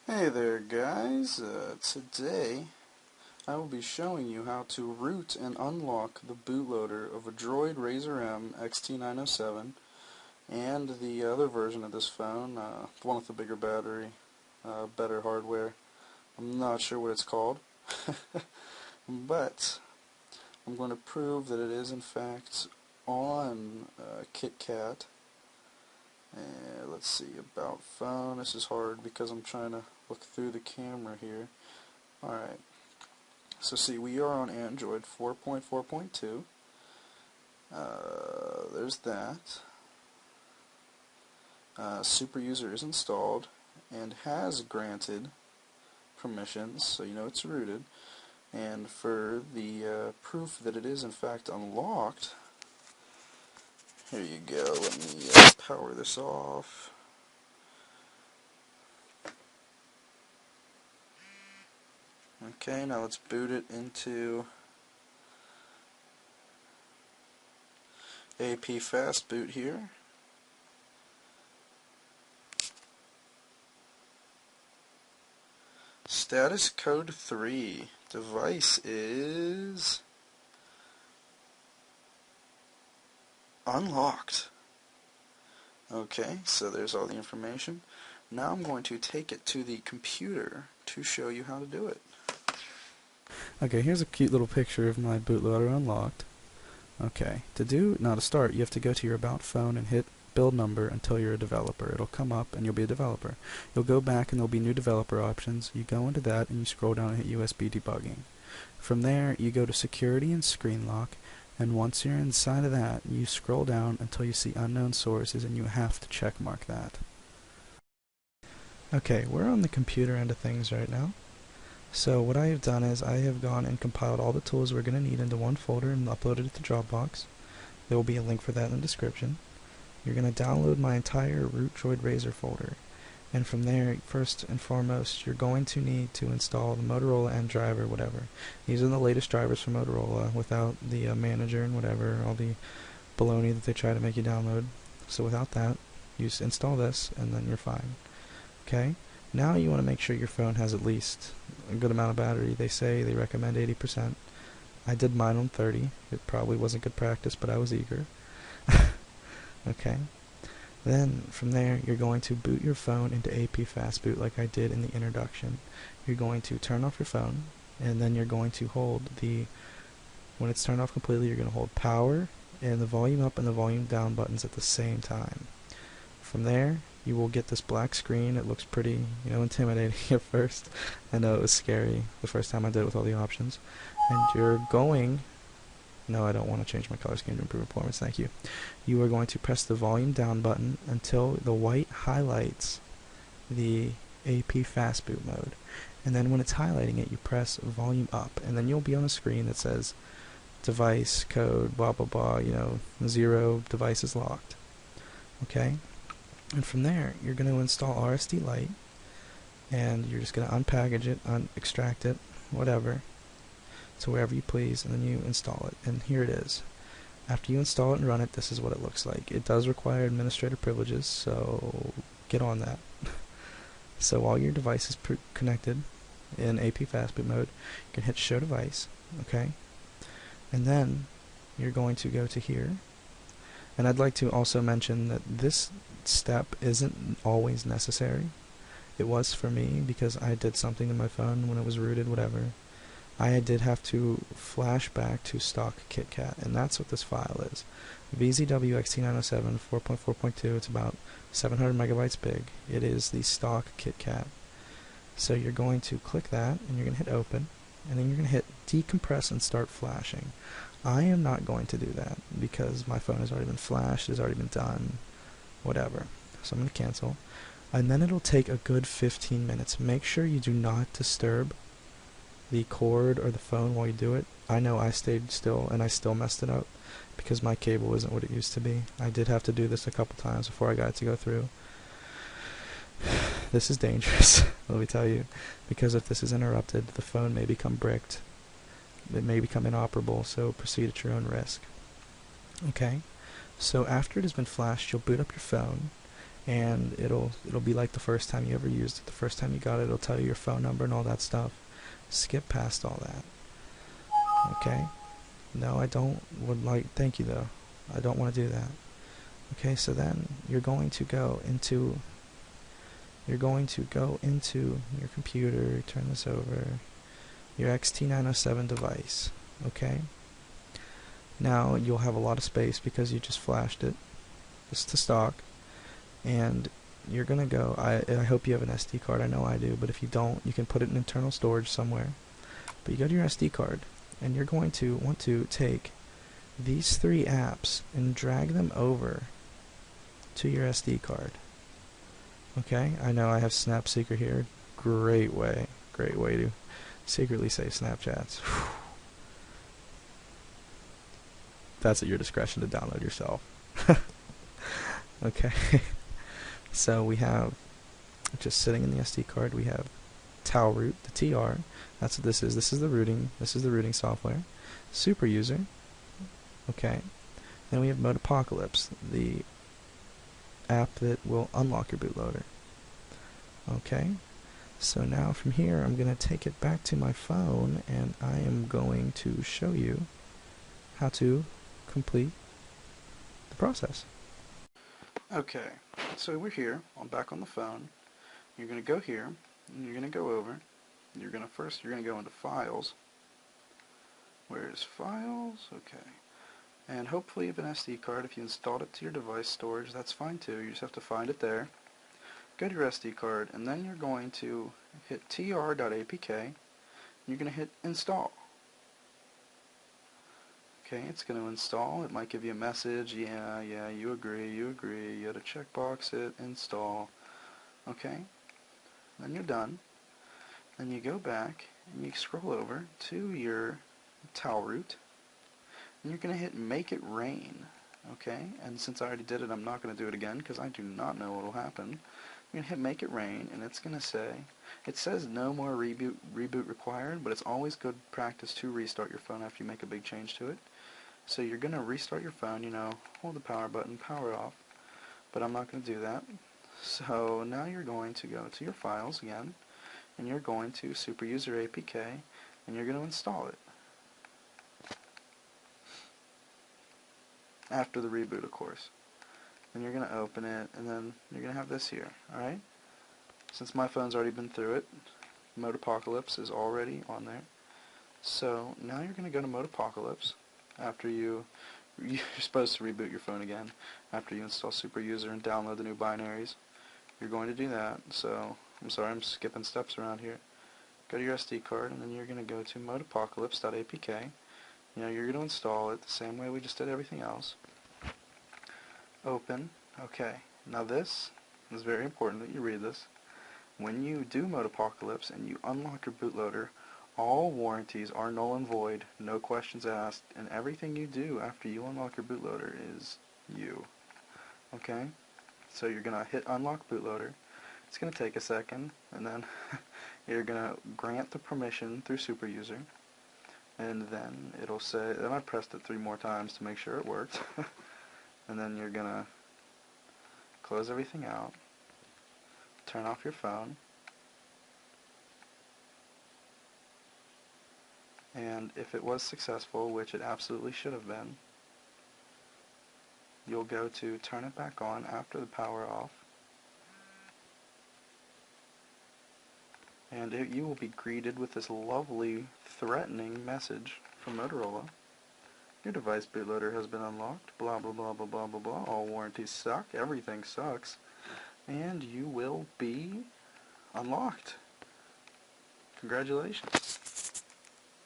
Hey there guys, today I will be showing you how to root and unlock the bootloader of a Droid Razr M XT907 and the other version of this phone, the one with the bigger battery, better hardware. I'm not sure what it's called, but I'm going to prove that it is in fact on KitKat. Let's see, about phone. This is hard because I'm trying to look through the camera here. Alright, so see, we are on Android 4.4.2. There's that. Super user is installed and has granted permissions, so you know it's rooted. And for the proof that it is in fact unlocked, here you go. Let me power this off. Okay, now let's boot it into AP Fast Boot here. Status code 3. Device is unlocked. Okay, so there's all the information. Now I'm going to take it to the computer to show you how to do it. Okay, here's a cute little picture of my bootloader unlocked. Okay, to start, you have to go to your About phone and hit build number until you're a developer. It'll come up and you'll be a developer. You'll go back and there'll be new developer options. You go into that and you scroll down and hit USB debugging. From there, you go to security and screen lock, and once you're inside of that, you scroll down until you see unknown sources and you have to check mark that. Okay, we're on the computer end of things right now. So what I have done is I have gone and compiled all the tools we're going to need into one folder and uploaded it to Dropbox. There will be a link for that in the description. You're going to download my entire root Droid Razr folder. And from there, first and foremost, you're going to need to install the Motorola M driver, whatever. These are the latest drivers from Motorola without the manager and whatever, all the baloney that they try to make you download. So without that, you just install this and then you're fine. Okay? Now you want to make sure your phone has at least a good amount of battery. They recommend 80%. I did mine on 30. It probably wasn't good practice, but I was eager. Okay. Then from there, you're going to boot your phone into AP Fast Boot like I did in the introduction. You're going to turn off your phone, and then you're going to hold when it's turned off completely, you're going to hold power and the volume up and the volume down buttons at the same time. From there, you will get this black screen. It looks pretty, intimidating at first. I know it was scary the first time I did it with all the options. And you're going... No, I don't want to change my color scheme to improve performance, thank you. You are going to press the volume down button until the white highlights the AP Fast Boot mode. And then when it's highlighting it, you press volume up. And then you'll be on a screen that says device code, blah, blah, blah, 0, device is locked. Okay? And from there, you're going to install RSD Lite, and you're just going to unpackage it, extract it, whatever, to wherever you please, and then you install it. And here it is. After you install it and run it, this is what it looks like. It does require administrator privileges, so get on that. So while your device is connected in AP Fastboot mode, you can hit Show Device, okay? And then you're going to go to here. And I'd like to also mention that this step isn't always necessary. It was for me because I did something to my phone when it was rooted, whatever. I did have to flash back to stock KitKat, and that's what this file is. VZW XT907 4.4.2, it's about 700 megabytes big. It is the stock KitKat. So you're going to click that, and you're going to hit open, and then you're going to hit decompress and start flashing. I am not going to do that because my phone has already been flashed, it's already been done, whatever. So I'm going to cancel. And then it'll take a good 15 minutes. Make sure you do not disturb the cord or the phone while you do it. I know I stayed still and I still messed it up because my cable isn't what it used to be. I did have to do this a couple times before I got it to go through. This is dangerous, let me tell you, because if this is interrupted, the phone may become bricked. It may become inoperable, so proceed at your own risk. Okay, so after it has been flashed, you'll boot up your phone, and it'll be like the first time you ever used it, the first time you got it. It'll tell you your phone number and all that stuff. Skip past all that. Okay? No, I don't thank you though. I don't want to do that. Okay, so then you're going to go into your computer, turn this over, your XT907 device. Okay? Now you'll have a lot of space because you just flashed it. Just to stock. And you're gonna go, I hope you have an SD card, I know I do, but if you don't, you can put it in internal storage somewhere. But you go to your SD card, and you're going to want to take these 3 apps and drag them over to your SD card. Okay, I know I have Snap Seeker here. Great way to secretly save Snapchats. That's at your discretion to download yourself. Okay. So we have, just sitting in the SD card, we have Talroot, the TR. That's what this is. This is the rooting software. Super User. Okay. Then we have Mode Apocalypse, the app that will unlock your bootloader. Okay. So now from here, I'm going to take it back to my phone, and I am going to show you how to complete the process. Okay, so we're here. I'm back on the phone. You're going to go here, and you're going to go over. You're going to go into Files. Where's Files? Okay. And hopefully you have an SD card. If you installed it to your device storage, that's fine too. You just have to find it there. Go to your SD card, and then you're going to hit tr.apk, and you're going to hit Install. Okay, it's going to install. It might give you a message, yeah, you agree, you have to checkbox it, install. Okay, then you're done. Then you go back, and you scroll over to your Talroot, and you're going to hit Make It Rain. Okay, and since I already did it, I'm not going to do it again, because I do not know what will happen. You're going to hit Make It Rain, and it's going to say, it says no more reboot required, but it's always good practice to restart your phone after you make a big change to it. So you're going to restart your phone, hold the power button, power it off, but I'm not going to do that. So now you're going to go to your files again, and you're going to Super User APK, and you're going to install it. After the reboot, of course. Then you're going to open it, and then you're going to have this here, alright? Since my phone's already been through it, Mode Apocalypse is already on there. So now you're going to go to Mode Apocalypse. After you're supposed to reboot your phone again after you install Super User and download the new binaries. You're going to do that. So I'm sorry, I'm skipping steps around here. Go to your SD card, and then you're going to go to modeapocalypse.apk. You're going to install it the same way we just did everything else. Open. Okay. Now this is very important that you read this. When you do Mode Apocalypse and you unlock your bootloader, all warranties are null and void, no questions asked, and everything you do after you unlock your bootloader is you. Okay? So you're going to hit Unlock Bootloader. It's going to take a second, and then you're going to grant the permission through Super User, and then it'll say, then I pressed it 3 more times to make sure it worked, and then you're going to close everything out, turn off your phone, and if it was successful, which it absolutely should have been, you'll go to turn it back on after the power off, and you will be greeted with this lovely, threatening message from Motorola. Your device bootloader has been unlocked, blah blah blah blah blah blah blah, all warranties suck, everything sucks, and you will be unlocked. Congratulations.